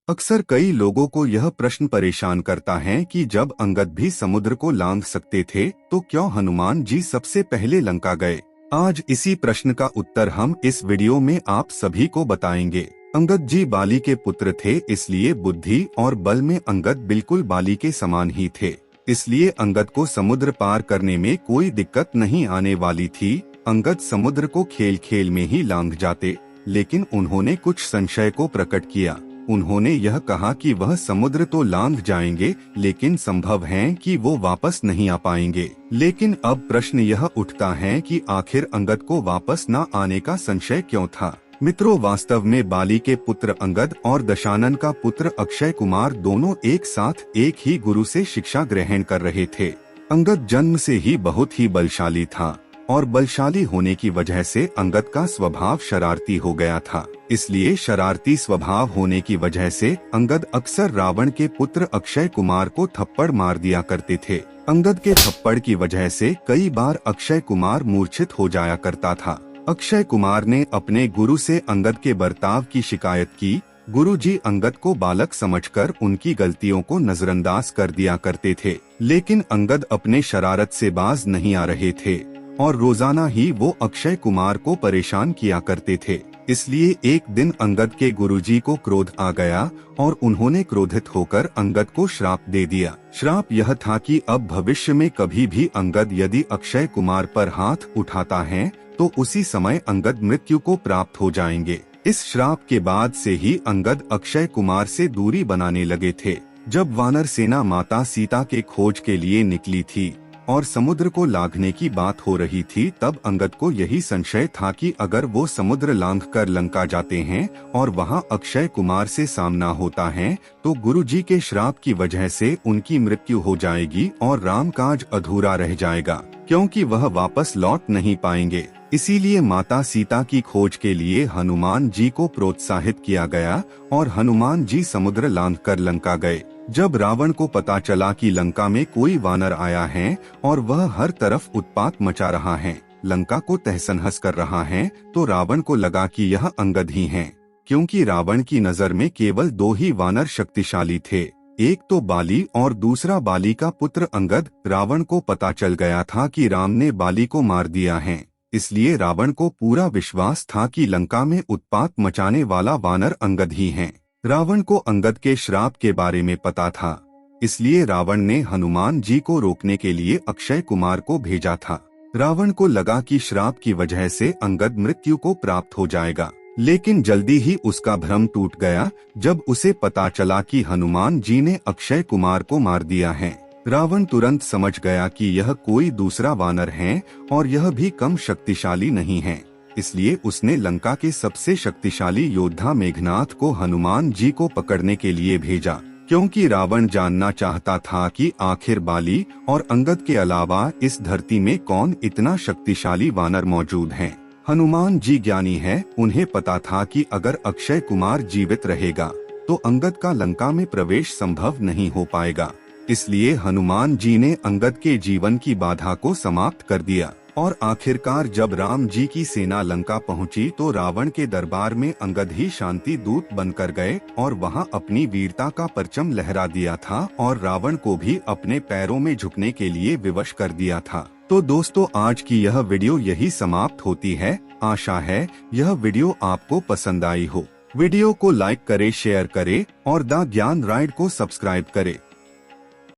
अक्सर कई लोगों को यह प्रश्न परेशान करता है कि जब अंगद भी समुद्र को लांघ सकते थे तो क्यों हनुमान जी सबसे पहले लंका गए। आज इसी प्रश्न का उत्तर हम इस वीडियो में आप सभी को बताएंगे। अंगद जी बाली के पुत्र थे, इसलिए बुद्धि और बल में अंगद बिल्कुल बाली के समान ही थे। इसलिए अंगद को समुद्र पार करने में कोई दिक्कत नहीं आने वाली थी। अंगद समुद्र को खेल खेल में ही लांघ जाते, लेकिन उन्होंने कुछ संशय को प्रकट किया। उन्होंने यह कहा कि वह समुद्र तो लांघ जाएंगे, लेकिन संभव है कि वो वापस नहीं आ पाएंगे। लेकिन अब प्रश्न यह उठता है कि आखिर अंगद को वापस न आने का संशय क्यों था। मित्रों, वास्तव में बाली के पुत्र अंगद और दशानन का पुत्र अक्षय कुमार दोनों एक साथ एक ही गुरु से शिक्षा ग्रहण कर रहे थे। अंगद जन्म से ही बहुत ही बलशाली था और बलशाली होने की वजह से अंगद का स्वभाव शरारती हो गया था। इसलिए शरारती स्वभाव होने की वजह से अंगद अक्सर रावण के पुत्र अक्षय कुमार को थप्पड़ मार दिया करते थे। अंगद के थप्पड़ की वजह से कई बार अक्षय कुमार मूर्छित हो जाया करता था। अक्षय कुमार ने अपने गुरु से अंगद के बर्ताव की शिकायत की। गुरुजी अंगद को बालक समझकर उनकी गलतियों को नजरअंदाज कर दिया करते थे, लेकिन अंगद अपने शरारत से बाज नहीं आ रहे थे और रोजाना ही वो अक्षय कुमार को परेशान किया करते थे। इसलिए एक दिन अंगद के गुरुजी को क्रोध आ गया और उन्होंने क्रोधित होकर अंगद को श्राप दे दिया। श्राप यह था कि अब भविष्य में कभी भी अंगद यदि अक्षय कुमार पर हाथ उठाता है तो उसी समय अंगद मृत्यु को प्राप्त हो जाएंगे। इस श्राप के बाद से ही अंगद अक्षय कुमार से दूरी बनाने लगे थे। जब वानर सेना माता सीता के खोज के लिए निकली थी और समुद्र को लांघने की बात हो रही थी, तब अंगद को यही संशय था कि अगर वो समुद्र लांघकर लंका जाते हैं और वहां अक्षय कुमार से सामना होता है तो गुरुजी के श्राप की वजह से उनकी मृत्यु हो जाएगी और रामकाज अधूरा रह जाएगा, क्योंकि वह वापस लौट नहीं पाएंगे। इसीलिए माता सीता की खोज के लिए हनुमान जी को प्रोत्साहित किया गया और हनुमान जी समुद्र लांघकर लंका गए। जब रावण को पता चला कि लंका में कोई वानर आया है और वह हर तरफ उत्पात मचा रहा है, लंका को तहस-नहस कर रहा है, तो रावण को लगा कि यह अंगद ही हैं, क्योंकि रावण की नजर में केवल दो ही वानर शक्तिशाली थे, एक तो बाली और दूसरा बाली का पुत्र अंगद। रावण को पता चल गया था कि राम ने बाली को मार दिया है, इसलिए रावण को पूरा विश्वास था कि लंका में उत्पात मचाने वाला वानर अंगद ही हैं। रावण को अंगद के श्राप के बारे में पता था, इसलिए रावण ने हनुमान जी को रोकने के लिए अक्षय कुमार को भेजा था। रावण को लगा कि श्राप की वजह से अंगद मृत्यु को प्राप्त हो जाएगा, लेकिन जल्दी ही उसका भ्रम टूट गया जब उसे पता चला कि हनुमान जी ने अक्षय कुमार को मार दिया है। रावण तुरंत समझ गया कि यह कोई दूसरा वानर है और यह भी कम शक्तिशाली नहीं है। इसलिए उसने लंका के सबसे शक्तिशाली योद्धा मेघनाथ को हनुमान जी को पकड़ने के लिए भेजा, क्योंकि रावण जानना चाहता था कि आखिर बाली और अंगद के अलावा इस धरती में कौन इतना शक्तिशाली वानर मौजूद है। हनुमान जी ज्ञानी है, उन्हें पता था कि अगर अक्षय कुमार जीवित रहेगा तो अंगद का लंका में प्रवेश संभव नहीं हो पाएगा। इसलिए हनुमान जी ने अंगद के जीवन की बाधा को समाप्त कर दिया और आखिरकार जब राम जी की सेना लंका पहुंची तो रावण के दरबार में अंगद ही शांति दूत बनकर गए और वहां अपनी वीरता का परचम लहरा दिया था और रावण को भी अपने पैरों में झुकने के लिए विवश कर दिया था। तो दोस्तों, आज की यह वीडियो यही समाप्त होती है। आशा है यह वीडियो आपको पसंद आई हो। वीडियो को लाइक करे, शेयर करे और द ज्ञान राइड को सब्सक्राइब करे।